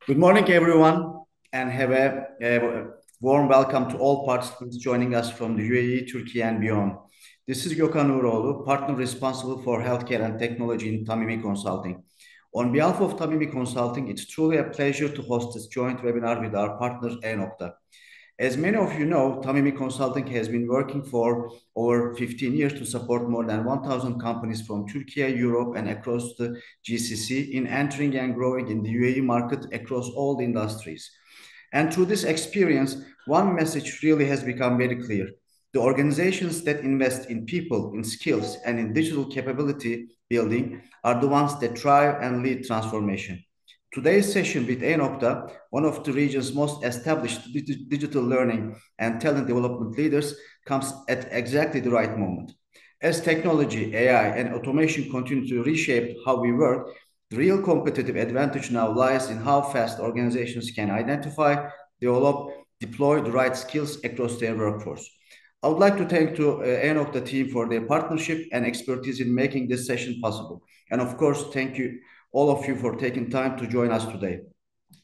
Good morning, everyone, and have a warm welcome to all participants joining us from the UAE, Turkey, and beyond. This is Gökhan Uğuroğlu, partner responsible for healthcare and technology in Tamimi Consulting. On behalf of Tamimi Consulting, it's truly a pleasure to host this joint webinar with our partner, Enocta. As many of you know, Tamimi Consulting has been working for over 15 years to support more than 1,000 companies from Turkey, Europe, and across the GCC in entering and growing in the UAE market across all the industries. And through this experience, one message really has become very clear. The organizations that invest in people, in skills, and in digital capability building are the ones that thrive and lead transformation. Today's session with Enocta, one of the region's most established digital learning and talent development leaders, comes at exactly the right moment. As technology, AI, and automation continue to reshape how we work, the real competitive advantage now lies in how fast organizations can identify, develop, deploy the right skills across their workforce. I would like to thank the Enocta team for their partnership and expertise in making this session possible. And of course, thank you all of you for taking time to join us today.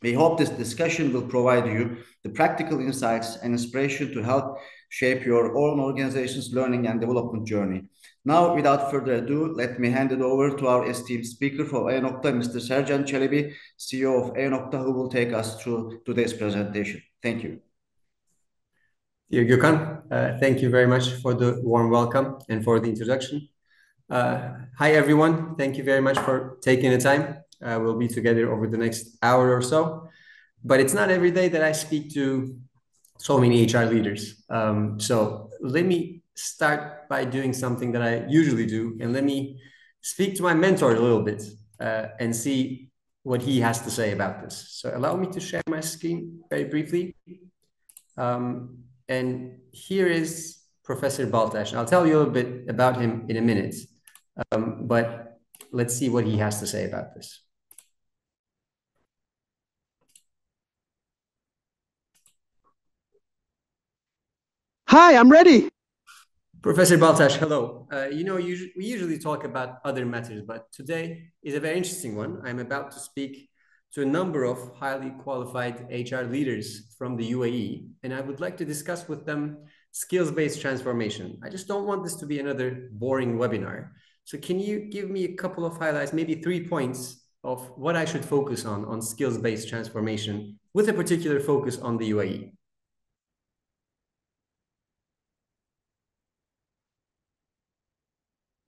We hope this discussion will provide you the practical insights and inspiration to help shape your own organization's learning and development journey. Now, without further ado, let me hand it over to our esteemed speaker for Enocta, Mr. Sercan Çelebi, CEO of Enocta, who will take us through today's presentation. Thank you. Dear Gökhan, thank you very much for the warm welcome and for the introduction. Hi, everyone. Thank you very much for taking the time. We'll be together over the next hour or so. But it's not every day that I speak to so many HR leaders. So let me start by doing something that I usually do, and let me speak to my mentor a little bit and see what he has to say about this. So allow me to share my screen very briefly. And here is Professor Baltash. I'll tell you a little bit about him in a minute. But let's see what he has to say about this. Hi, I'm ready. Professor Baltash, hello. We usually talk about other matters, but today is a very interesting one. I'm about to speak to a number of highly qualified HR leaders from the UAE, and I would like to discuss with them skills-based transformation. I just don't want this to be another boring webinar. So can you give me a couple of highlights, maybe 3 points of what I should focus on skills-based transformation with a particular focus on the UAE?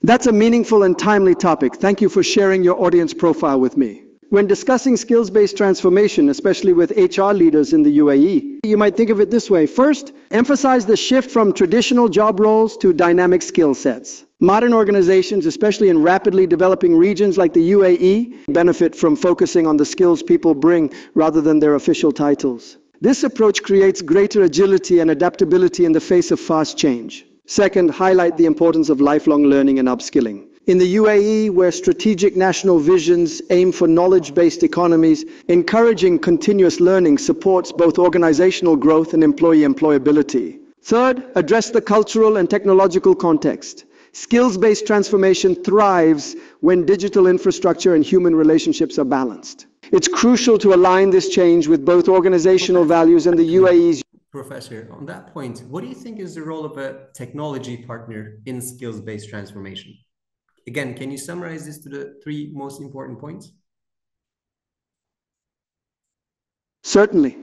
That's a meaningful and timely topic. Thank you for sharing your audience profile with me. When discussing skills-based transformation, especially with HR leaders in the UAE, you might think of it this way. First, emphasize the shift from traditional job roles to dynamic skill sets. Modern organizations, especially in rapidly developing regions like the UAE, benefit from focusing on the skills people bring rather than their official titles. This approach creates greater agility and adaptability in the face of fast change. Second, highlight the importance of lifelong learning and upskilling. In the UAE, where strategic national visions aim for knowledge-based economies, encouraging continuous learning supports both organizational growth and employee employability. Third, address the cultural and technological context. Skills-based transformation thrives when digital infrastructure and human relationships are balanced. It's crucial to align this change with both organizational values and the UAE's. Professor, on that point, what do you think is the role of a technology partner in skills-based transformation? Again, can you summarize this to the 3 most important points? Certainly.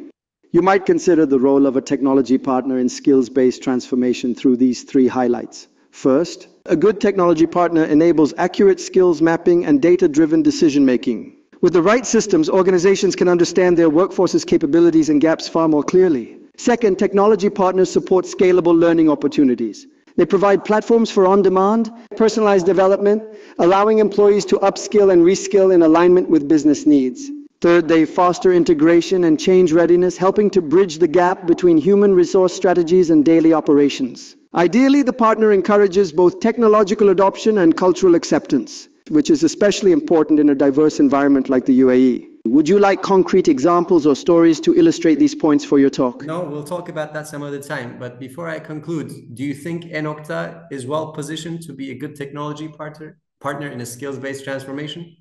You might consider the role of a technology partner in skills-based transformation through these 3 highlights. First, a good technology partner enables accurate skills mapping and data-driven decision-making. With the right systems, organizations can understand their workforce's capabilities and gaps far more clearly. Second, technology partners support scalable learning opportunities. They provide platforms for on-demand, personalized development, allowing employees to upskill and reskill in alignment with business needs. Third, they foster integration and change readiness, helping to bridge the gap between human resource strategies and daily operations. Ideally, the partner encourages both technological adoption and cultural acceptance, which is especially important in a diverse environment like the UAE. Would you like concrete examples or stories to illustrate these points for your talk? No, we'll talk about that some other time. But before I conclude, do you think Enocta is well positioned to be a good technology partner in a skills-based transformation?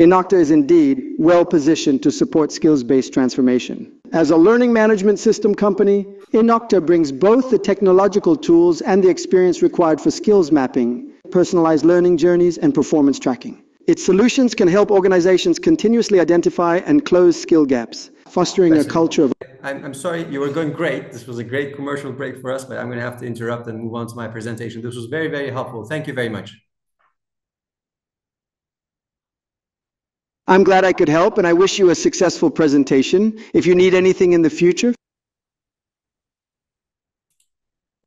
Enocta is indeed well positioned to support skills-based transformation. As a learning management system company, Enocta brings both the technological tools and the experience required for skills mapping, personalized learning journeys, and performance tracking. Its solutions can help organizations continuously identify and close skill gaps, fostering a culture of... I'm sorry, you were going great. This was a great commercial break for us, but I'm going to have to interrupt and move on to my presentation. This was very, very helpful. Thank you very much. I'm glad I could help, and I wish you a successful presentation. If you need anything in the future...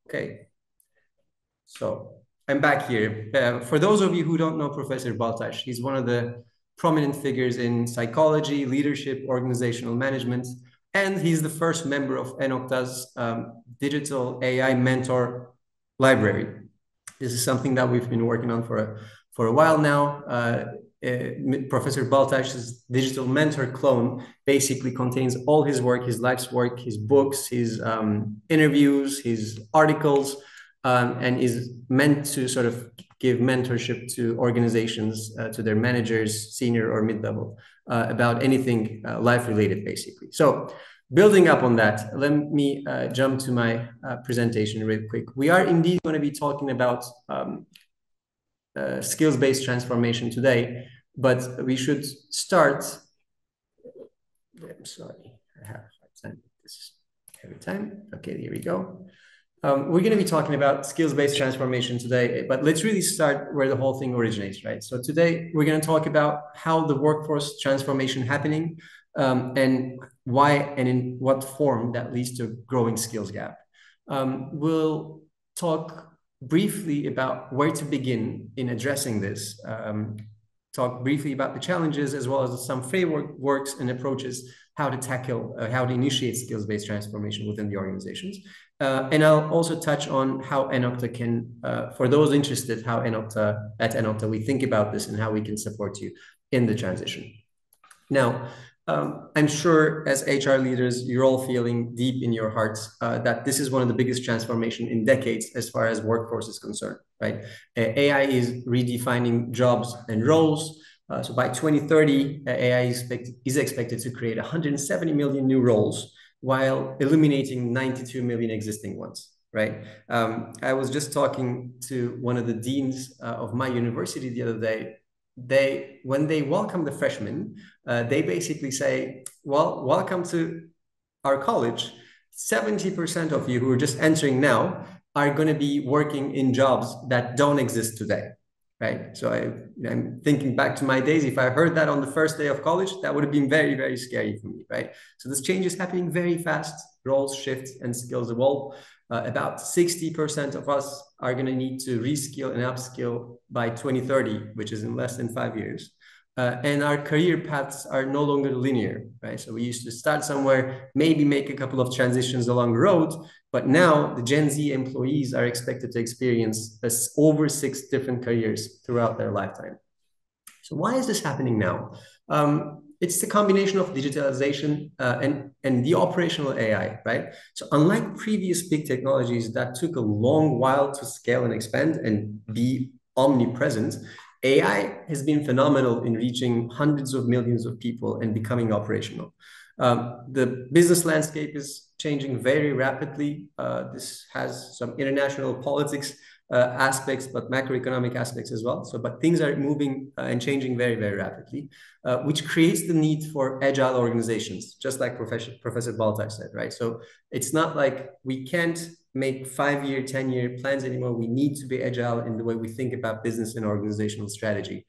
Okay, so I'm back here. For those of you who don't know Professor Baltash, he's one of the prominent figures in psychology, leadership, organizational management, and he's the first member of Enocta's digital AI mentor library. This is something that we've been working on for a while now. Professor Baltash's digital mentor clone basically contains all his work, his life's work, his books, his interviews, his articles, and is meant to sort of give mentorship to organizations, to their managers, senior or mid-level, about anything life-related, basically. So building up on that, let me jump to my presentation real quick. We are indeed going to be talking about skills-based transformation today, but we should start. I'm sorry, I have a hard time with this every time. Okay, here we go. We're going to be talking about skills-based transformation today, but let's really start where the whole thing originates, right? So today we're going to talk about how the workforce transformation happening, and why and in what form that leads to a growing skills gap. We'll talk briefly about where to begin in addressing this, talk briefly about the challenges as well as some frameworks and approaches how to tackle, how to initiate skills-based transformation within the organizations. And I'll also touch on how Enocta can, for those interested, how at Enocta we think about this and how we can support you in the transition. Now, I'm sure as HR leaders, you're all feeling deep in your hearts that this is one of the biggest transformation in decades as far as workforce is concerned, right? AI is redefining jobs and roles. So by 2030, AI is expected to create 170 million new roles while eliminating 92 million existing ones, right? I was just talking to one of the deans of my university the other day. When they welcome the freshmen, they basically say, well, welcome to our college. 70% of you who are just entering now are going to be working in jobs that don't exist today, right? So I'm thinking back to my days. If I heard that on the first day of college, that would have been very, very scary for me, right? So this change is happening very fast. Roles shift and skills evolve. About 60% of us are going to need to reskill and upskill by 2030, which is in less than 5 years. And our career paths are no longer linear, right? So we used to start somewhere, maybe make a couple of transitions along the road, but now the Gen Z employees are expected to experience over 6 different careers throughout their lifetime. So why is this happening now? It's the combination of digitalization and the operational AI, right? So unlike previous big technologies that took a long while to scale and expand and be omnipresent, AI has been phenomenal in reaching hundreds of millions of people and becoming operational. The business landscape is changing very rapidly. This has some international politics aspects, but macroeconomic aspects as well. But things are moving and changing very, very rapidly, which creates the need for agile organizations, just like Professor Baltash said, right? So it's not like we can't make 5-year, 10-year plans anymore. We need to be agile in the way we think about business and organizational strategy,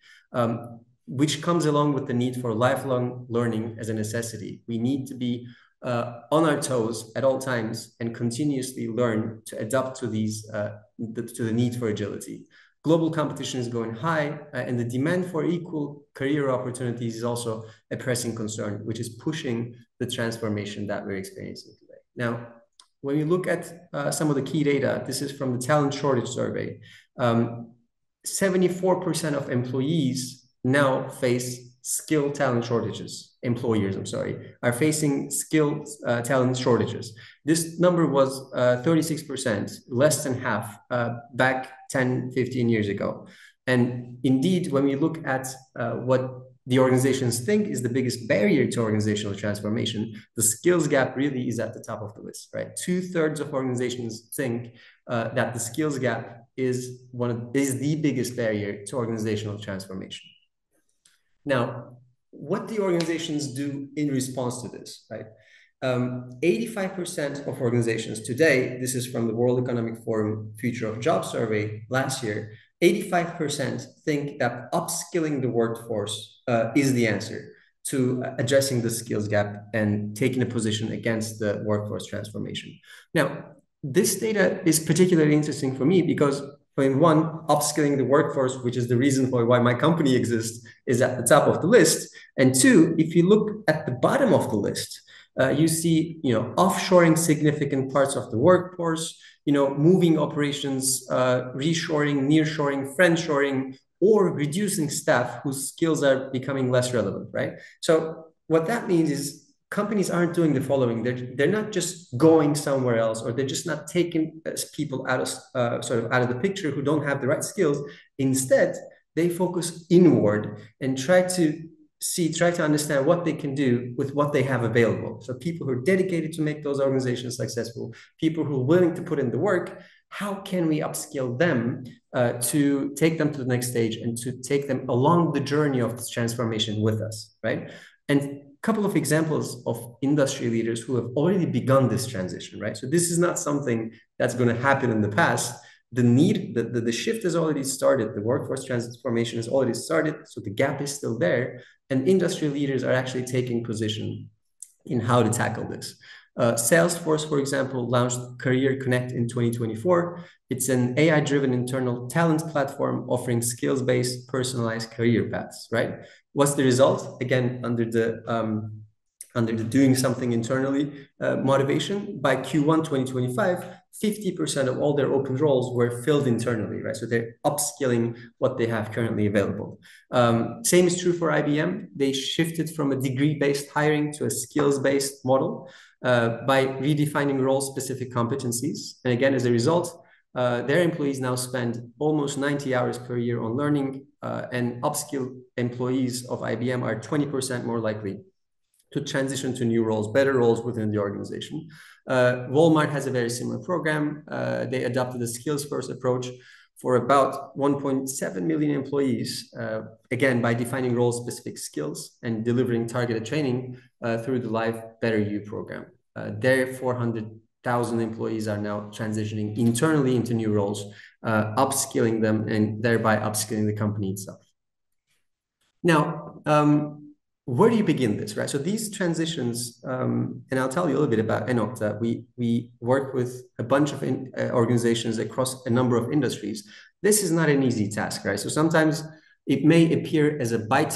which comes along with the need for lifelong learning as a necessity. We need to be on our toes at all times and continuously learn to adapt to these to the need for agility. Global competition is going high, and the demand for equal career opportunities is also a pressing concern, which is pushing the transformation that we're experiencing today. Now, when we look at some of the key data, this is from the talent shortage survey. 74% of employees now face skilled talent shortages. Employers, I'm sorry, are facing skilled talent shortages. This number was 36%, less than half back 10, 15 years ago. And indeed, when we look at what the organizations think is the biggest barrier to organizational transformation, the skills gap really is at the top of the list, right? 2/3 of organizations think that the skills gap is the biggest barrier to organizational transformation. Now, what the organizations do in response to this, right? 85% of organizations today, this is from the World Economic Forum Future of Jobs survey last year, 85% think that upskilling the workforce is the answer to addressing the skills gap and taking a position against the workforce transformation. Now, this data is particularly interesting for me because one, upskilling the workforce, which is the reason for why my company exists, is at the top of the list. And two, if you look at the bottom of the list, you see, offshoring significant parts of the workforce, moving operations, reshoring, nearshoring, friendshoring, or reducing staff whose skills are becoming less relevant, right? So what that means is companies aren't doing the following. They're not just going somewhere else, or they're just not taking people out of the picture who don't have the right skills. Instead, they focus inward and try to understand what they can do with what they have available. So people who are dedicated to make those organizations successful, people who are willing to put in the work, how can we upskill them to take them to the next stage and to take them along the journey of this transformation with us, right? And a couple of examples of industry leaders who have already begun this transition, right? So this is not something that's going to happen in the past. The shift has already started. The workforce transformation has already started. So the gap is still there. And industry leaders are actually taking position in how to tackle this. Salesforce, for example, launched Career Connect in 2024. It's an AI-driven internal talent platform offering skills-based personalized career paths, right? What's the result? Again, under the doing something internally motivation, by Q1 2025, 50% of all their open roles were filled internally, right? So they're upskilling what they have currently available. Same is true for IBM. They shifted from a degree-based hiring to a skills-based model by redefining role-specific competencies. And again, as a result, their employees now spend almost 90 hours per year on learning, and upskill employees of IBM are 20% more likely to transition to new roles, better roles within the organization. Walmart has a very similar program. They adopted a skills-first approach for about 1.7 million employees, again, by defining role-specific skills and delivering targeted training through the Live Better You program. Their 400,000 employees are now transitioning internally into new roles, upskilling them and thereby upskilling the company itself. Now, where do you begin this, right? So these transitions, and I'll tell you a little bit about Enocta. We work with a bunch of organizations across a number of industries. This is not an easy task, right? So sometimes it may appear as a bite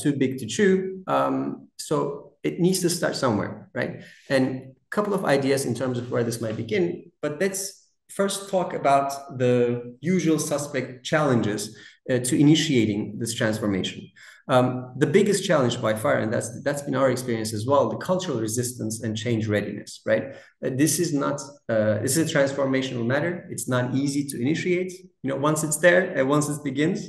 too big to chew. So it needs to start somewhere, right? And a couple of ideas in terms of where this might begin, but let's first talk about the usual suspect challenges to initiating this transformation. The biggest challenge by far, and that's been our experience as well, the cultural resistance and change readiness, right? This is a transformational matter. It's not easy to initiate. Once it's there and once it begins,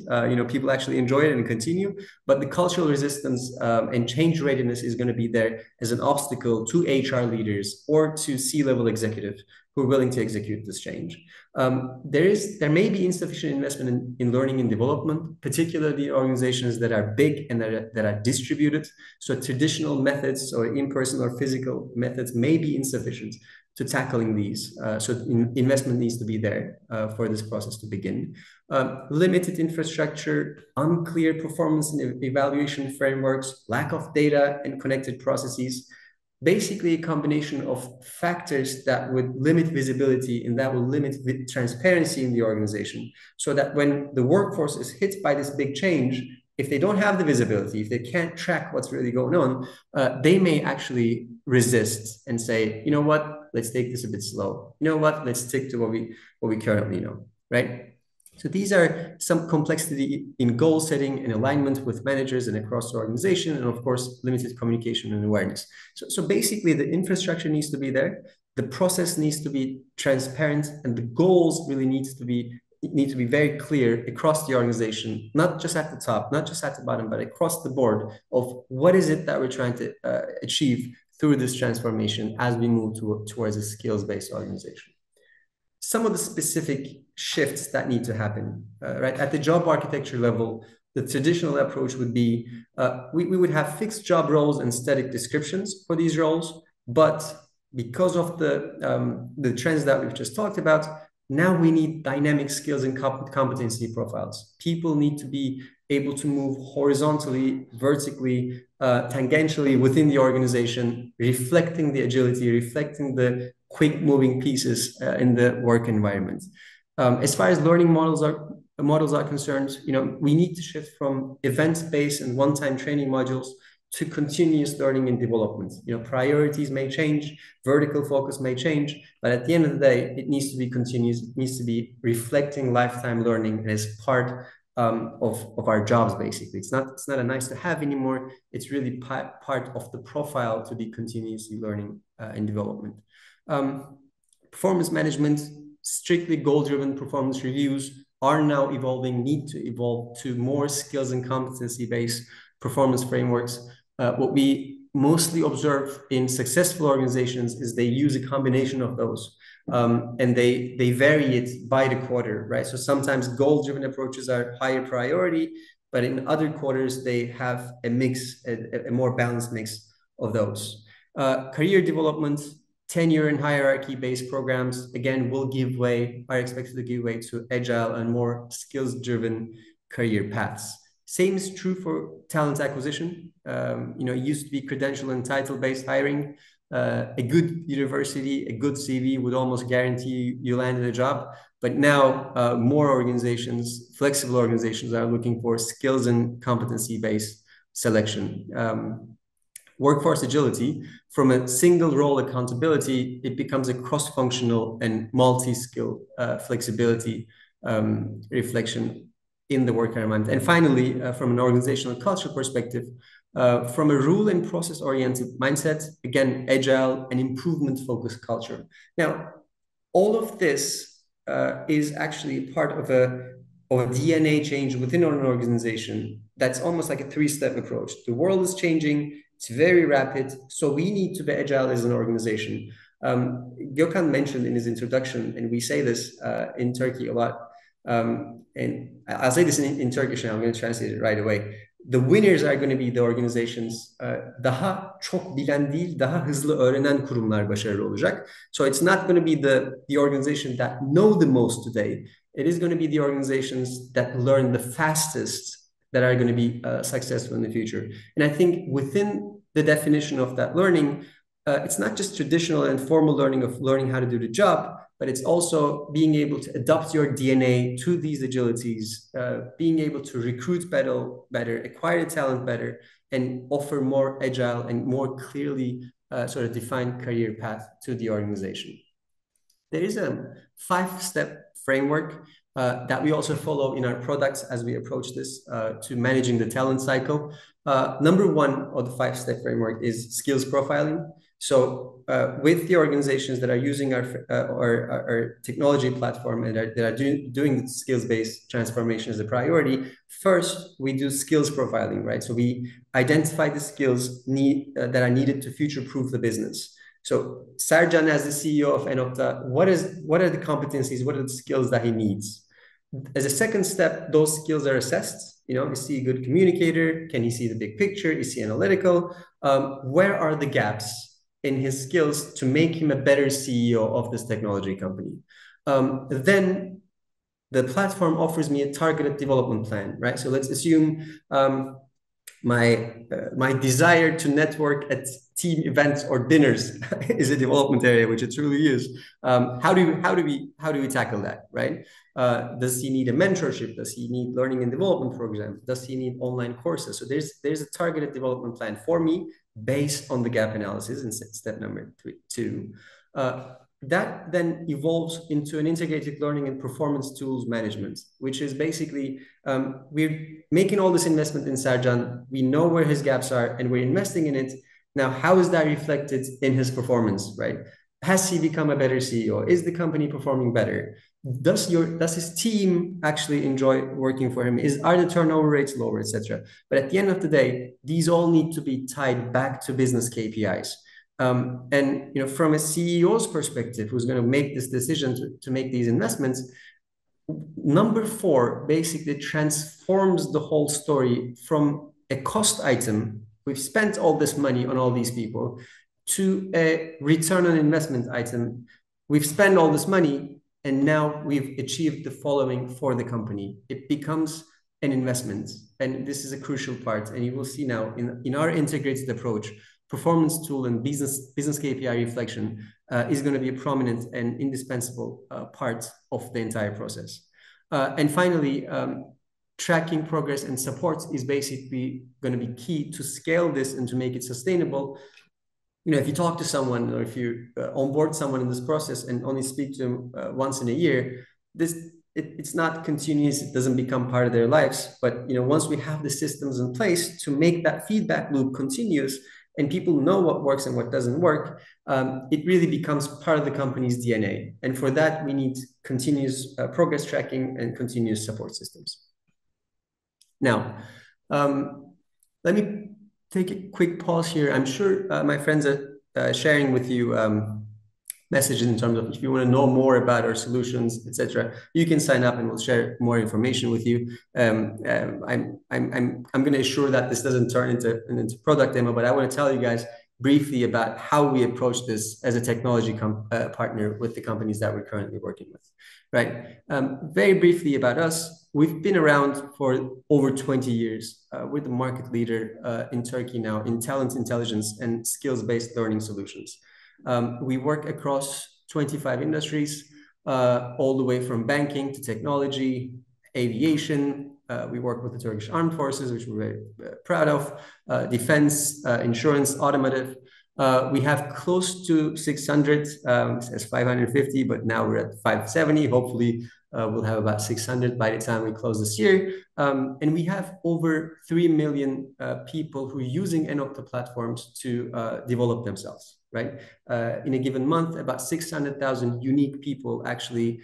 people actually enjoy it and continue. But the cultural resistance and change readiness is going to be there as an obstacle to HR leaders or to C-level executives who are willing to execute this change. There may be insufficient investment in learning and development, particularly organizations that are big and that are distributed. So traditional methods or in-person or physical methods may be insufficient to tackling these. So investment needs to be there for this process to begin. Limited infrastructure, unclear performance and evaluation frameworks, lack of data and connected processes. Basically a combination of factors that would limit visibility and that will limit transparency in the organization, so that when the workforce is hit by this big change, if they don't have the visibility, if they can't track what's really going on, they may actually resist and say, you know what, let's take this a bit slow. You know what, let's stick to what we currently know, right? So these are some complexity in goal setting and alignment with managers and across the organization, and of course, limited communication and awareness. So basically the infrastructure needs to be there, the process needs to be transparent, and the goals really needs to be need to be very clear across the organization, not just at the top, not just at the bottom, but across the board of what is it that we're trying to achieve through this transformation as we move towards a skills-based organization. Some of the specific shifts that need to happen, right? At the job architecture level, the traditional approach would be we would have fixed job roles and static descriptions for these roles, but because of the trends that we've just talked about, now we need dynamic skills and competency profiles. People need to be able to move horizontally, vertically, tangentially within the organization, reflecting the agility, reflecting the quick moving pieces in the work environment. As far as learning models are concerned, we need to shift from event-based and one-time training modules to continuous learning and development. Priorities may change, vertical focus may change, but at the end of the day, it needs to be continuous. It needs to be reflecting lifetime learning as part of our jobs, basically. It's not a nice to have anymore. It's really part of the profile to be continuously learning and development. Performance management, strictly goal-driven performance reviews are now need to evolve to more skills and competency-based performance frameworks. What we mostly observe in successful organizations is they use a combination of those, and they vary it by the quarter, right? So sometimes goal-driven approaches are higher priority, but in other quarters, they have a mix, a more balanced mix of those. Career development, tenure and hierarchy-based programs, again, are expected to give way to agile and more skills-driven career paths. Same is true for talent acquisition. It used to be credential and title-based hiring. A good university, a good CV would almost guarantee you landed a job. But now more organizations, flexible organizations, are looking for skills and competency-based selection. Workforce agility, from a single role accountability, it becomes a cross-functional and multi-skill flexibility reflection in the work environment. And finally, from an organizational culture perspective, from a rule and process-oriented mindset, again, agile and improvement-focused culture. Now, all of this is actually part of a DNA change within an organization that's almost like a three-step approach. The world is changing. It's very rapid. So we need to be agile as an organization. Gökhan mentioned in his introduction, and we say this in Turkey a lot, and I'll say this in Turkish, and I'm going to translate it right away. The winners are going to be the organizations, daha çok bilen değil, daha hızlı öğrenen kurumlar başarılı olacak. So it's not going to be the organization that know the most today. It is going to be the organizations that learn the fastest that are going to be successful in the future. And I think within the definition of that learning, it's not just traditional and formal learning of learning how to do the job, but it's also being able to adapt your DNA to these agilities, being able to recruit better, acquire talent better, and offer more agile and more clearly sort of defined career path to the organization. There is a 5-step framework that we also follow in our products as we approach this to managing the talent cycle. Number 1 of the 5-step framework is skills profiling. So with the organizations that are using our technology platform and that are doing skills-based transformation as a priority, first, we do skills profiling, right? So we identify the skills that are needed to future-proof the business. So Sercan, as the CEO of Enocta, what are the competencies, what are the skills that he needs? As a second step, those skills are assessed. Is he a good communicator? Can he see the big picture? Is he analytical? Where are the gaps in his skills to make him a better CEO of this technology company? Then the platform offers me a targeted development plan, right? So let's assume my desire to network at team events or dinners is a development area, which it truly is. How do we tackle that, right? Does he need a mentorship? Does he need learning and development programs? Does he need online courses? So there's a targeted development plan for me based on the gap analysis in step number 2. That then evolves into an integrated learning and performance tools management, which is basically we're making all this investment in Sercan. We know where his gaps are and we're investing in it. Now, how is that reflected in his performance, right? Has he become a better CEO? Is the company performing better? Does his team actually enjoy working for him? Are the turnover rates lower, etc.? But at the end of the day, these all need to be tied back to business KPIs. And from a CEO's perspective, who's going to make this decision to make these investments, number 4 basically transforms the whole story from a cost item. We've spent all this money on all these people, to a return on investment item. We've spent all this money and now we've achieved the following for the company. It becomes an investment, and this is a crucial part. And you will see now in our integrated approach, performance tool and business KPI reflection is going to be a prominent and indispensable part of the entire process. And finally, tracking progress and support is basically going to be key to scale this and to make it sustainable. If you talk to someone, or if you onboard someone in this process and only speak to them once in a year, it's not continuous. It doesn't become part of their lives. But once we have the systems in place to make that feedback loop continuous, and people know what works and what doesn't work, it really becomes part of the company's DNA. And for that, we need continuous progress tracking and continuous support systems. Now, let me take a quick pause here. I'm sure my friends are sharing with you messages in terms of, if you want to know more about our solutions, etc., you can sign up and we'll share more information with you. I'm going to assure that this doesn't turn into product demo, but I want to tell you guys briefly about how we approach this as a technology partner with the companies that we're currently working with. Right. Very briefly about us. We've been around for over 20 years. We're the market leader in Turkey now in talent intelligence and skills-based learning solutions. We work across 25 industries, all the way from banking to technology, aviation. We work with the Turkish Armed Forces, which we're very proud of, defense, insurance, automotive. We have close to 600, it says 550, but now we're at 570. Hopefully, we'll have about 600 by the time we close this year. And we have over 3 million people who are using Enocta platforms to develop themselves, right? In a given month, about 600,000 unique people actually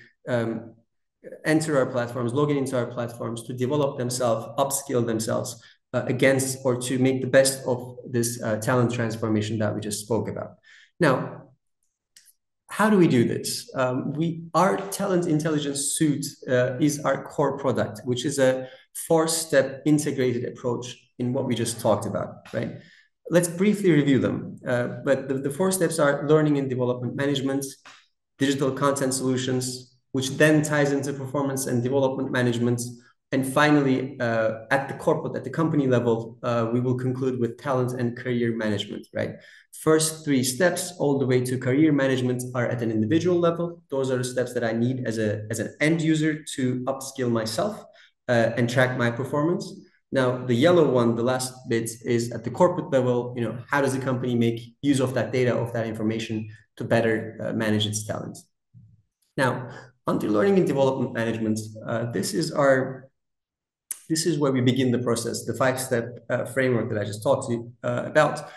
enter our platforms, log into our platforms to develop themselves, upskill themselves against or to make the best of this talent transformation that we just spoke about. Now, how do we do this? Our talent intelligence suite is our core product, which is a 4-step integrated approach in what we just talked about, right? Let's briefly review them. But the 4 steps are learning and development management, digital content solutions, which then ties into performance and development management. And finally, at the company level, we will conclude with talent and career management, right? First 3 steps all the way to career management are at an individual level. Those are the steps that I need as an end user to upskill myself and track my performance. Now, the yellow one, the last bit, is at the corporate level. How does the company make use of that data, of that information to better manage its talent? Now, under learning and development management, this is where we begin the process, the 5-step framework that I just talked to you about.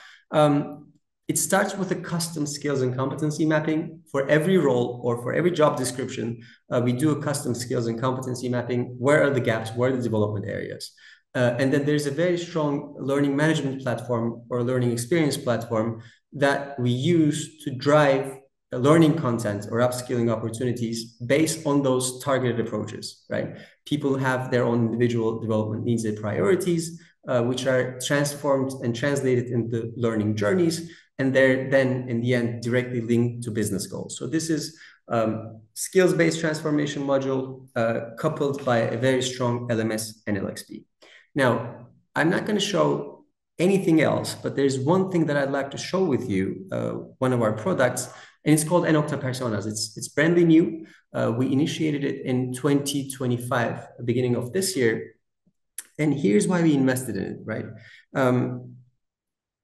It starts with a custom skills and competency mapping. For every role or for every job description, we do a custom skills and competency mapping. Where are the gaps? Where are the development areas? And then there's a very strong learning management platform or learning experience platform that we use to drive learning content or upskilling opportunities based on those targeted approaches, right? People have their own individual development needs and priorities, which are transformed and translated into learning journeys, and they're then, in the end, directly linked to business goals. So this is skills-based transformation module coupled by a very strong LMS and LXP. Now, I'm not going to show anything else, but there's one thing that I'd like to show with you, one of our products, and it's called Enocta Personas. It's brandly new. We initiated it in 2025, beginning of this year. And here's why we invested in it, right?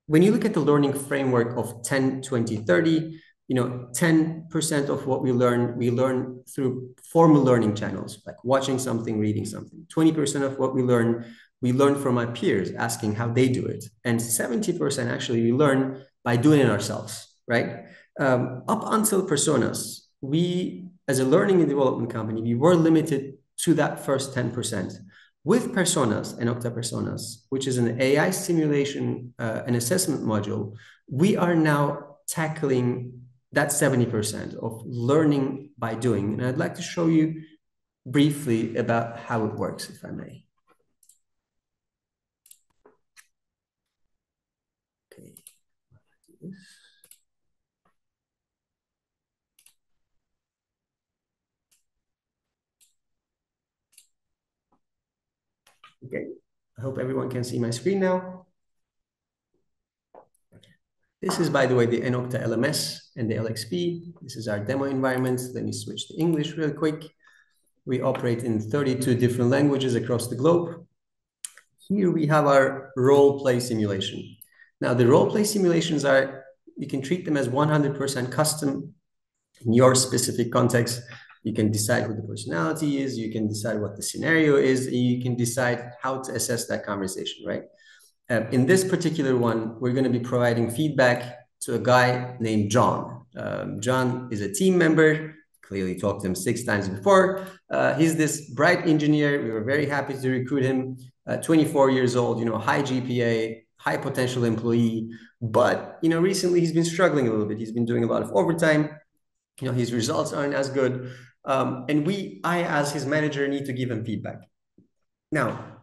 When you look at the learning framework of 10, 20, 30, 10% of what we learn through formal learning channels, like watching something, reading something. 20% of what we learn from our peers, asking how they do it. And 70% actually we learn by doing it ourselves, right? Up until personas, we, as a learning and development company, we were limited to that first 10%. With personas, Enocta personas, which is an AI simulation and assessment module, we are now tackling that 70% of learning by doing. And I'd like to show you briefly about how it works, if I may. Okay. Okay, I hope everyone can see my screen now. This is, by the way, the Enocta LMS and the LXP. This is our demo environment. Let me switch to English real quick. We operate in 32 different languages across the globe. Here we have our role play simulation. Now, the role play simulations are, you can treat them as 100% custom in your specific context. You can decide who the personality is, you can decide what the scenario is, and you can decide how to assess that conversation, right? In this particular one, we're going to be providing feedback to a guy named John. John is a team member. Clearly talked to him 6 times before. He's this bright engineer. We were very happy to recruit him. 24 years old, high GPA, high potential employee. But, recently he's been struggling a little bit. He's been doing a lot of overtime. His results aren't as good. And I, as his manager, need to give him feedback. Now,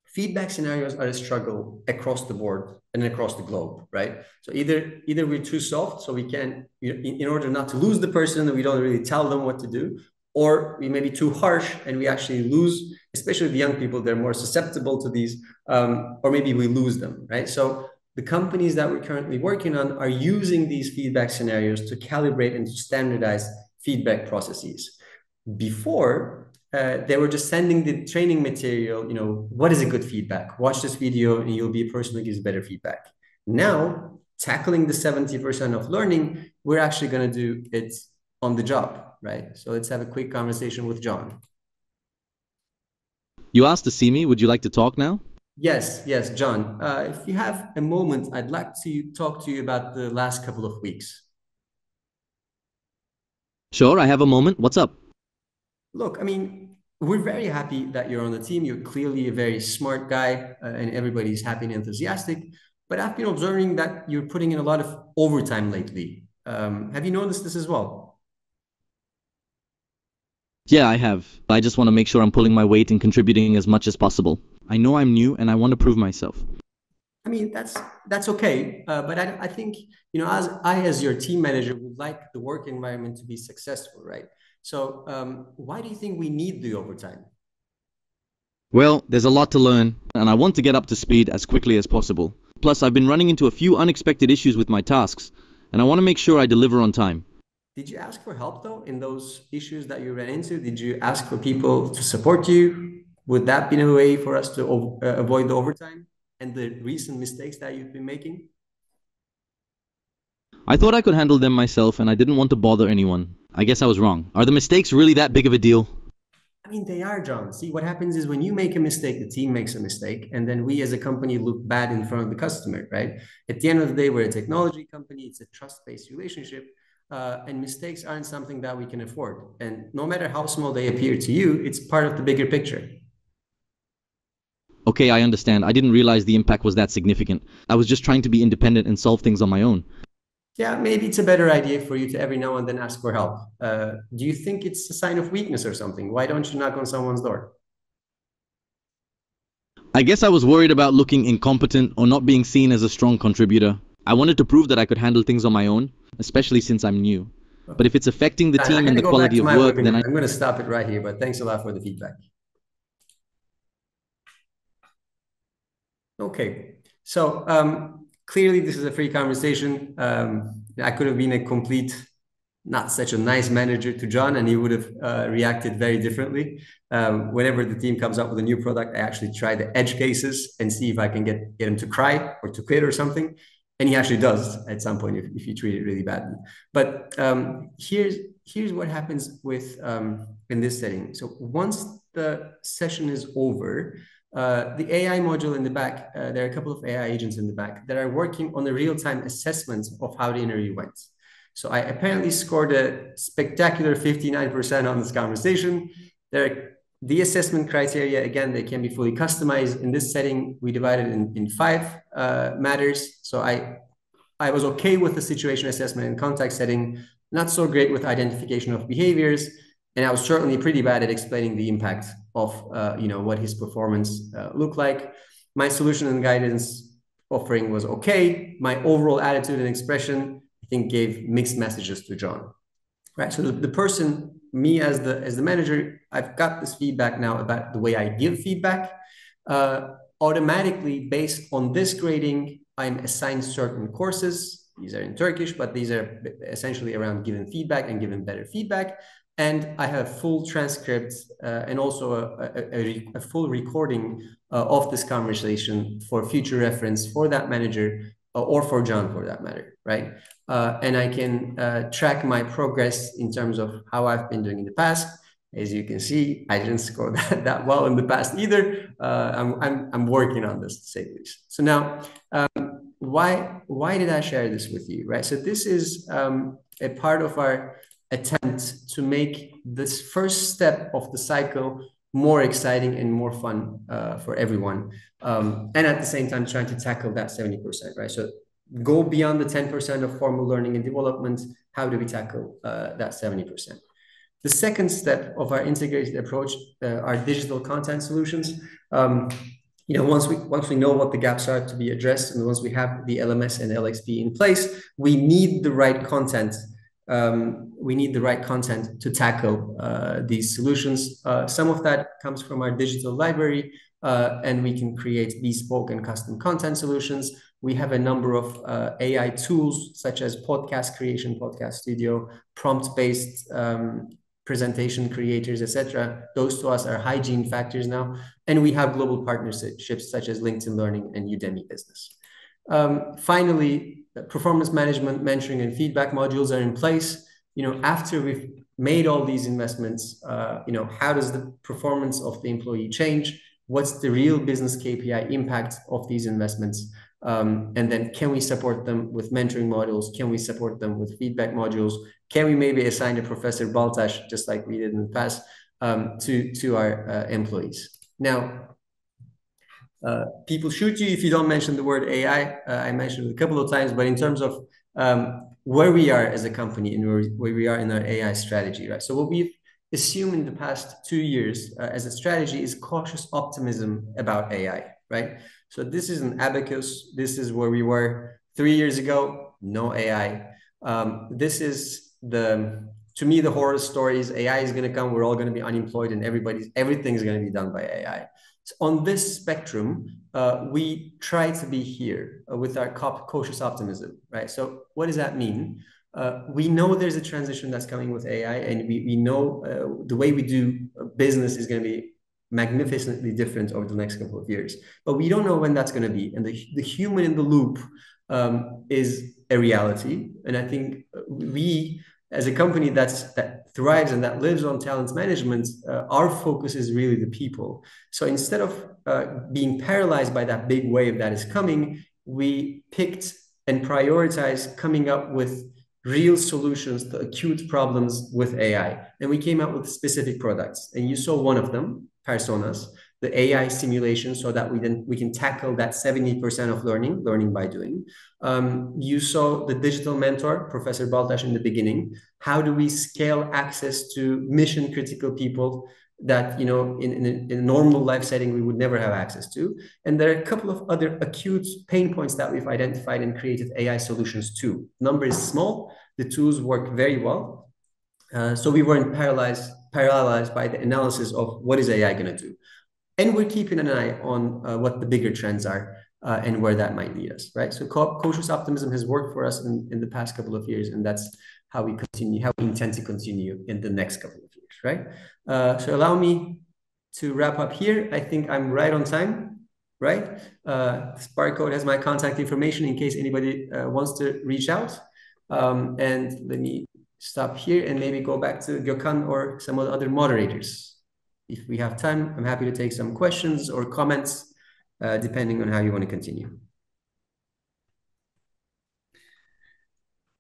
feedback scenarios are a struggle across the board and across the globe, right? So either we're too soft, so we can, in order not to lose the person, we don't really tell them what to do, or we may be too harsh and we actually lose, especially the young people, they're more susceptible to these, or maybe we lose them, right? So the companies that we're currently working on are using these feedback scenarios to calibrate and to standardize feedback processes. Before, they were just sending the training material, what is a good feedback? Watch this video and you'll be a person who gives better feedback. Now, tackling the 70% of learning, we're actually going to do it on the job, right? So let's have a quick conversation with John. You asked to see me. Would you like to talk now? Yes, John. If you have a moment, I'd like to talk to you about the last couple of weeks. Sure, I have a moment. What's up? Look, we're very happy that you're on the team. You're clearly a very smart guy, and everybody's happy and enthusiastic. But I've been observing that you're putting in a lot of overtime lately. Have you noticed this as well? Yeah, I have. I just want to make sure I'm pulling my weight and contributing as much as possible. I know I'm new and I want to prove myself. That's okay. But I think, as your team manager, would like the work environment to be successful, right? So why do you think we need the overtime? Well, there's a lot to learn, and I want to get up to speed as quickly as possible. Plus, I've been running into a few unexpected issues with my tasks, and I want to make sure I deliver on time. Did you ask for help, though, in those issues that you ran into? Did you ask for people to support you? Would that be a way for us to avoid the overtime and the recent mistakes that you've been making? I thought I could handle them myself, and I didn't want to bother anyone. I guess I was wrong. Are the mistakes really that big of a deal? They are, John. See, what happens is when you make a mistake, the team makes a mistake, and then we as a company look bad in front of the customer, right? At the end of the day, we're a technology company. It's a trust-based relationship, and mistakes aren't something that we can afford. And no matter how small they appear to you, it's part of the bigger picture. Okay, I understand. I didn't realize the impact was that significant. I was just trying to be independent and solve things on my own. Yeah, maybe it's a better idea for you to every now and then ask for help. Do you think it's a sign of weakness or something? Why don't you knock on someone's door? I guess I was worried about looking incompetent or not being seen as a strong contributor. I wanted to prove that I could handle things on my own, especially since I'm new. But if it's affecting the team and the quality of work, then I'm going to stop it right here, but thanks a lot for the feedback. Okay, so clearly this is a free conversation. I could have been a complete, not such a nice manager to John, and he would have reacted very differently. Whenever the team comes up with a new product, I actually try the edge cases and see if I can get him to cry or to quit or something. And he actually does at some point if you treat it really badly. But here's what happens with in this setting. So once the session is over, the AI module in the back, there are a couple of AI agents in the back that are working on the real-time assessment of how the interview went. So I apparently scored a spectacular 59% on this conversation. The assessment criteria, again, they can be fully customized. In this setting, we divided in 5 matters. So I was okay with the situation assessment and context setting, not so great with identification of behaviors, and I was certainly pretty bad at explaining the impact of what his performance looked like. My solution and guidance offering was okay. My overall attitude and expression, I think, gave mixed messages to John. Right. So the person, me as the manager, I've got this feedback now about the way I give feedback. Automatically, based on this grading, I'm assigned certain courses. These are in Turkish, but these are essentially around giving feedback and giving better feedback. And I have full transcripts and also a full recording of this conversation for future reference for that manager or for John for that matter, right? And I can track my progress in terms of how I've been doing in the past. As you can see, I didn't score that well in the past either. I'm working on this, to say the least. So now, why did I share this with you, right? So this is a part of our attempt to make this first step of the cycle more exciting and more fun for everyone. And at the same time, trying to tackle that 70%, right? So go beyond the 10% of formal learning and development. How do we tackle that 70%? The second step of our integrated approach are digital content solutions. Once we know what the gaps are to be addressed, and once we have the LMS and LXP in place, we need the right content. We need the right content to tackle these solutions. Some of that comes from our digital library, and we can create bespoke and custom content solutions. We have a number of AI tools such as podcast creation, podcast studio, prompt-based presentation creators, etc. Those to us are hygiene factors now. And we have global partnerships such as LinkedIn Learning and Udemy Business. Finally, performance management, mentoring, and feedback modules are in place. After we've made all these investments, how does the performance of the employee change? What's the real business KPI impact of these investments? And then can we support them with mentoring modules? Can we support them with feedback modules? Can we maybe assign a Professor Baltash, just like we did in the past, to our employees? Now, people shoot you if you don't mention the word AI. I mentioned it a couple of times, but in terms of where we are as a company and where we are in our AI strategy, right? So what we've assumed in the past 2 years as a strategy is cautious optimism about AI, right? So this is an abacus. This is where we were 3 years ago, no AI. This is to me, the horror story is AI is going to come. We're all going to be unemployed and everything is going to be done by AI. So on this spectrum, we try to be here with our cautious optimism, right? So what does that mean? We know there's a transition that's coming with AI, and we know the way we do business is going to be magnificently different over the next couple of years. But we don't know when that's going to be. And the human in the loop is a reality. And I think we, as a company that thrives and that lives on talent management, our focus is really the people. So instead of being paralyzed by that big wave that is coming, we picked and prioritized coming up with real solutions to acute problems with AI. And we came out with specific products. And you saw one of them, Personas, the AI simulation, so that we can tackle that 70% of learning by doing. You saw the digital mentor, Professor Baltash, in the beginning. How do we scale access to mission critical people that in a normal life setting we would never have access to? And there are a couple of other acute pain points that we've identified and created AI solutions to. Number is small. The tools work very well. So we weren't paralyzed by the analysis of what is AI going to do. And we're keeping an eye on what the bigger trends are and where that might lead us, right? So cautious optimism has worked for us in the past couple of years, and that's how we intend to continue in the next couple of years, right? So allow me to wrap up here. I think I'm right on time, right? Sparkcode has my contact information in case anybody wants to reach out. And let me stop here and maybe go back to Gökhan or some of the other moderators. If we have time, I'm happy to take some questions or comments, depending on how you want to continue.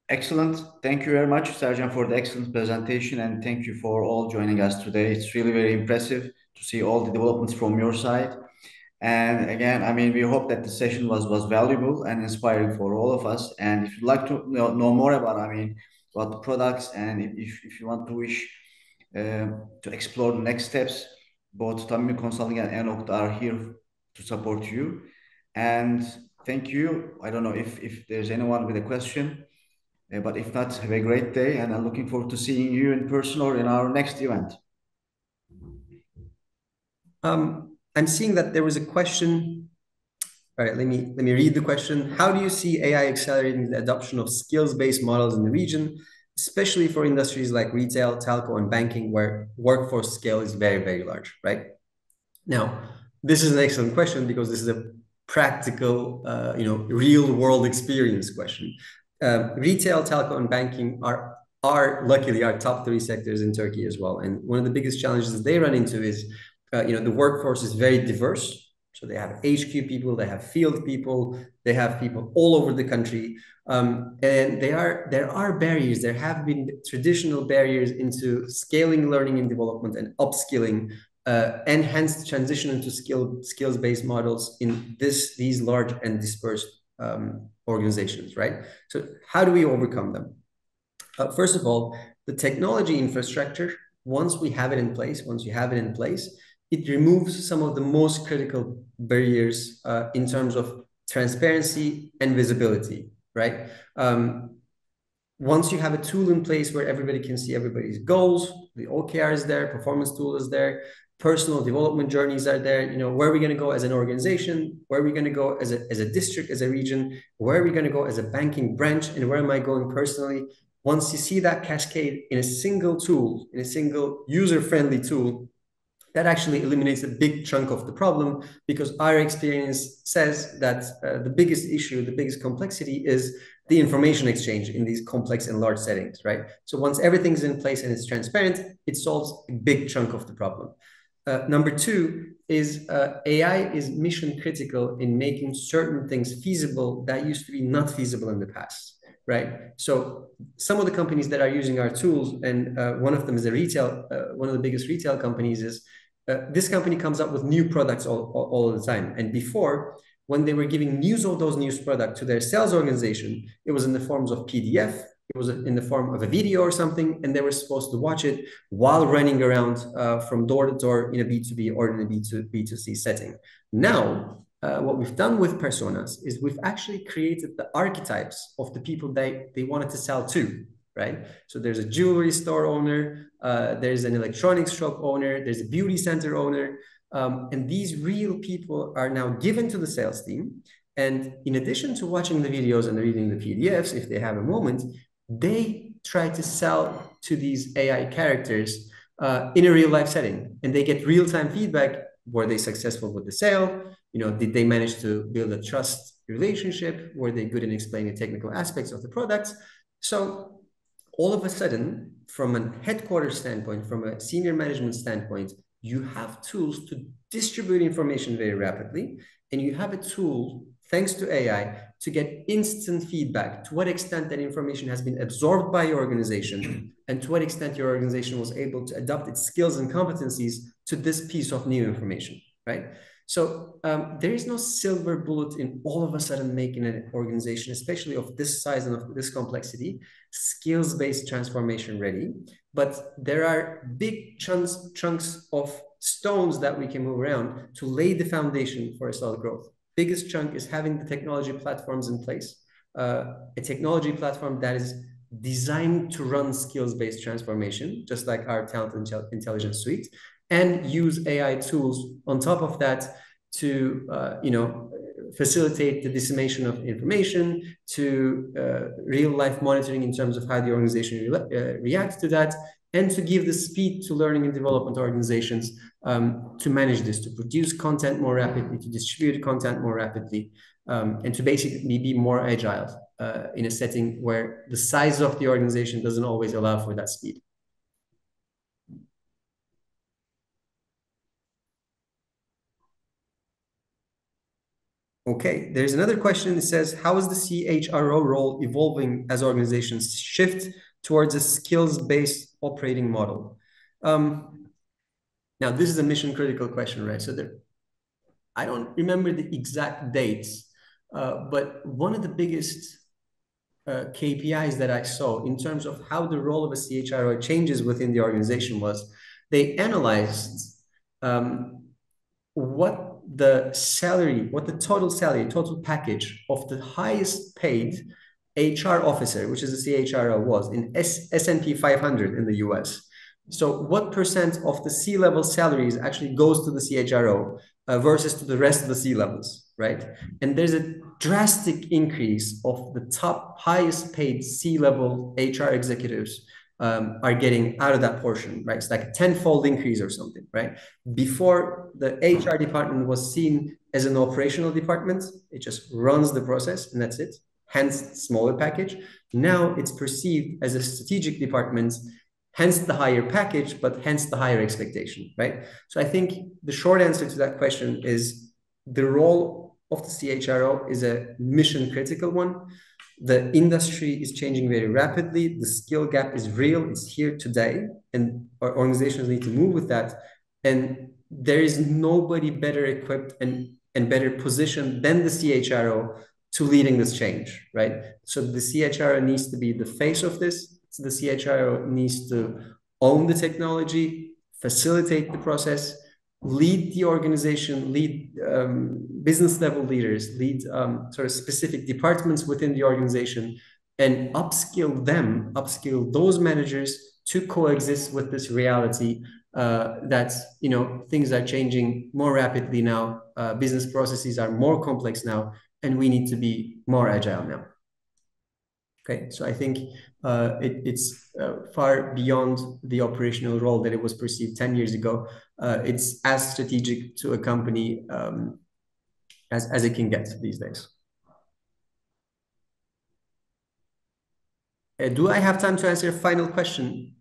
Excellent. Thank you very much, Serjan, for the excellent presentation, and thank you for all joining us today. It's really very impressive to see all the developments from your side. And again, I mean, we hope that the session was valuable and inspiring for all of us. And if you'd like to know more about, I mean, about the products, and if you want to wish to explore the next steps, both Tamimi Consulting and Enocta are here to support you. And thank you. I don't know if there's anyone with a question, but if not, have a great day. And I'm looking forward to seeing you in person or in our next event. I'm seeing that there was a question. All right, let me read the question. How do you see AI accelerating the adoption of skills-based models in the region, especially for industries like retail, telco, and banking, where workforce scale is very, very large, right? Now, this is an excellent question because this is a practical, real-world experience question. Retail, telco, and banking are luckily our top 3 sectors in Turkey as well. And one of the biggest challenges they run into is, the workforce is very diverse. So they have HQ people, they have field people, they have people all over the country. And there are barriers. There have been traditional barriers into scaling learning and development and upskilling, and hence the transition into skills-based models in these large and dispersed organizations, right? So how do we overcome them? First of all, the technology infrastructure, once you have it in place, it removes some of the most critical barriers in terms of transparency and visibility, right? Once you have a tool in place where everybody can see everybody's goals, the OKR is there, performance tool is there, personal development journeys are there, where are we going to go as an organization, where are we going to go as a district, as a region, where are we going to go as a banking branch, and where am I going personally? Once you see that cascade in a single tool, in a single user-friendly tool, that actually eliminates a big chunk of the problem, because our experience says that the biggest issue, the biggest complexity is the information exchange in these complex and large settings, right? So once everything's in place and it's transparent, it solves a big chunk of the problem. Number 2 is AI is mission critical in making certain things feasible that used to be not feasible in the past, right? So some of the companies that are using our tools, and one of them is one of the biggest retail companies, is this company comes up with new products all the time. And before, when they were giving news of those new products to their sales organization, it was in the forms of PDF, it was in the form of a video or something, and they were supposed to watch it while running around from door to door in a B2B or in a B2C setting. Now, what we've done with personas is we've actually created the archetypes of the people they wanted to sell to, right? So there's a jewelry store owner, there's an electronics shop owner, there's a beauty center owner, and these real people are now given to the sales team. And in addition to watching the videos and reading the PDFs, if they have a moment, they try to sell to these AI characters in a real life setting, and they get real-time feedback. Were they successful with the sale? Did they manage to build a trust relationship? Were they good in explaining the technical aspects of the products? So all of a sudden, from a headquarters standpoint, from a senior management standpoint, you have tools to distribute information very rapidly, and you have a tool, thanks to AI, to get instant feedback to what extent that information has been absorbed by your organization and to what extent your organization was able to adapt its skills and competencies to this piece of new information, right? So there is no silver bullet in all of a sudden making an organization, especially of this size and of this complexity, skills-based transformation ready. But there are big chunks of stones that we can move around to lay the foundation for a solid growth. Biggest chunk is having the technology platforms in place, a technology platform that is designed to run skills-based transformation, just like our talent intelligence suite, and use AI tools on top of that to facilitate the dissemination of information, to real-life monitoring in terms of how the organization reacts to that, and to give the speed to learning and development organizations to manage this, to produce content more rapidly, to distribute content more rapidly, and to basically be more agile in a setting where the size of the organization doesn't always allow for that speed. Okay, there's another question. It says, how is the CHRO role evolving as organizations shift towards a skills-based operating model? Now, this is a mission-critical question, right? So I don't remember the exact dates, but one of the biggest KPIs that I saw in terms of how the role of a CHRO changes within the organization was they analyzed what the total package of the highest paid HR officer, which is a CHRO, was in S&P 500 in the US. So what percent of the C-level salaries actually goes to the CHRO versus to the rest of the C-levels, right? And there's a drastic increase of the top highest paid C-level HR executives are getting out of that portion, right? It's like a tenfold increase or something, right? Before, the HR department was seen as an operational department. It just runs the process and that's it. Hence, smaller package. Now it's perceived as a strategic department, hence the higher package, but hence the higher expectation, right? So I think the short answer to that question is the role of the CHRO is a mission critical one. The industry is changing very rapidly. The skill gap is real. It's here today, and our organizations need to move with that. And there is nobody better equipped and better positioned than the CHRO to leading this change, right? So the CHRO needs to be the face of this. So the CHRO needs to own the technology, facilitate the process, lead the organization, lead business level leaders, lead sort of specific departments within the organization, and upskill those managers to coexist with this reality that, you know, things are changing more rapidly now, business processes are more complex now, and we need to be more agile now. Okay, so I think it's far beyond the operational role that it was perceived 10 years ago. It's as strategic to a company as it can get these days. Do I have time to answer a final question,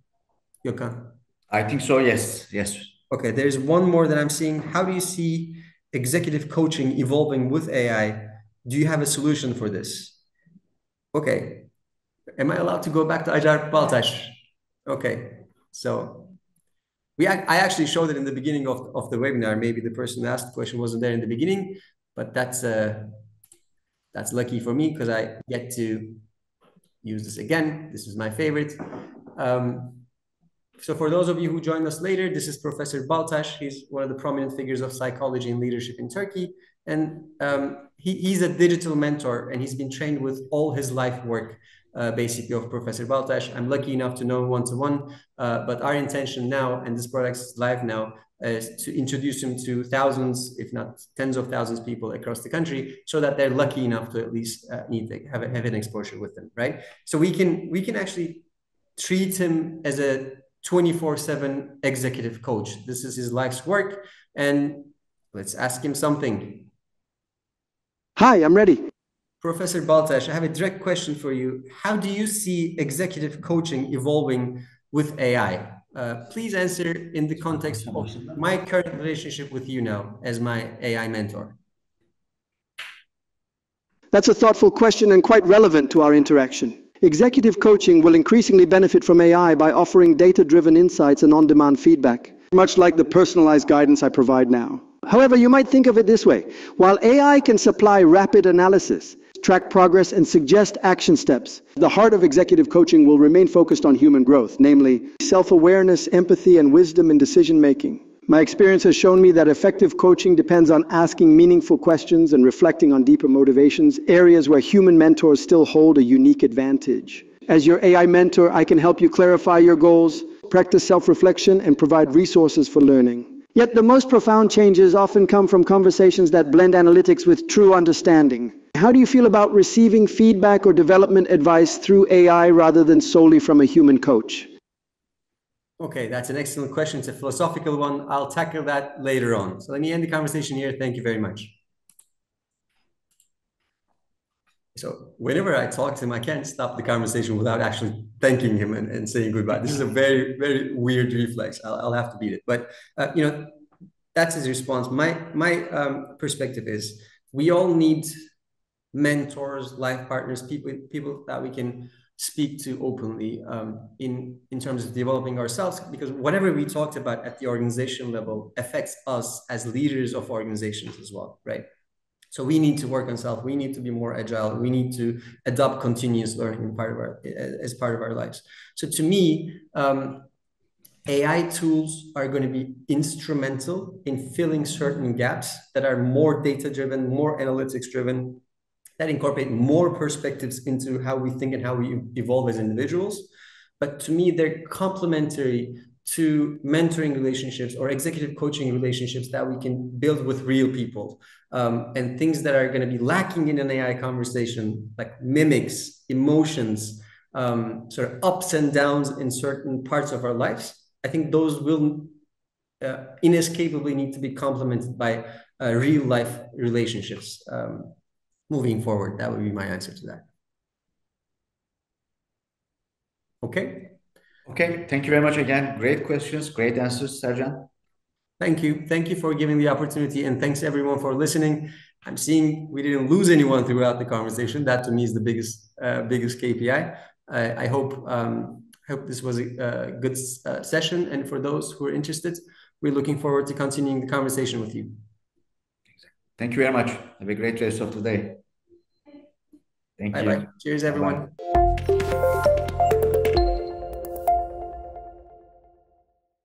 Gökhan? I think so, yes. Yes. Okay, there's one more that I'm seeing. How do you see executive coaching evolving with AI? Do you have a solution for this? Okay. Am I allowed to go back to Acar Baltaş? Okay, so I actually showed it in the beginning of the webinar. Maybe the person who asked the question wasn't there in the beginning, but that's lucky for me because I get to use this again. This is my favorite. So for those of you who joined us later, this is Professor Baltaş. He's one of the prominent figures of psychology and leadership in Turkey. And he's a digital mentor, and he's been trained with all his life work, basically, of Professor Baltaş. I'm lucky enough to know him one-to-one, but our intention now, and this product is live now, is to introduce him to thousands, if not tens of thousands of people across the country, so that they're lucky enough to at least have an exposure with them, right? So we can actually treat him as a 24/7 executive coach. This is his life's work, and let's ask him something. Hi, I'm ready. Professor Baltaş, I have a direct question for you. How do you see executive coaching evolving with AI? Please answer in the context of my current relationship with you now as my AI mentor. That's a thoughtful question and quite relevant to our interaction. Executive coaching will increasingly benefit from AI by offering data-driven insights and on-demand feedback, much like the personalized guidance I provide now. However, you might think of it this way. While AI can supply rapid analysis, track progress, and suggest action steps, the heart of executive coaching will remain focused on human growth, namely self-awareness, empathy, and wisdom in decision-making. My experience has shown me that effective coaching depends on asking meaningful questions and reflecting on deeper motivations, areas where human mentors still hold a unique advantage. As your AI mentor, I can help you clarify your goals, practice self-reflection, and provide resources for learning. Yet the most profound changes often come from conversations that blend analytics with true understanding. How do you feel about receiving feedback or development advice through AI rather than solely from a human coach? Okay, that's an excellent question. It's a philosophical one. I'll tackle that later on. So let me end the conversation here. Thank you very much. So whenever I talk to him, I can't stop the conversation without actually thanking him and saying goodbye. This is a very, very weird reflex. I'll have to beat it. But, you know, that's his response. My perspective is we all need mentors, life partners, people that we can speak to openly in terms of developing ourselves, because whatever we talked about at the organization level affects us as leaders of organizations as well, right? So we need to work on self. We need to be more agile. We need to adopt continuous learning as part of our lives. So to me, AI tools are going to be instrumental in filling certain gaps that are more data-driven, more analytics-driven, that incorporate more perspectives into how we think and how we evolve as individuals. But to me, they're complementary to mentoring relationships or executive coaching relationships that we can build with real people. And things that are going to be lacking in an AI conversation, like mimics, emotions, sort of ups and downs in certain parts of our lives. I think those will inescapably need to be complemented by real life relationships. Moving forward, that would be my answer to that. Okay. Okay. Thank you very much again. Great questions, great answers, Sercan. Thank you. Thank you for giving the opportunity, and thanks everyone for listening. I'm seeing we didn't lose anyone throughout the conversation. That to me is the biggest KPI. I hope this was a good session, and for those who are interested, we're looking forward to continuing the conversation with you. Thank you very much. Have a great rest of the day. Thank you. Bye-bye. Cheers, everyone. Bye-bye.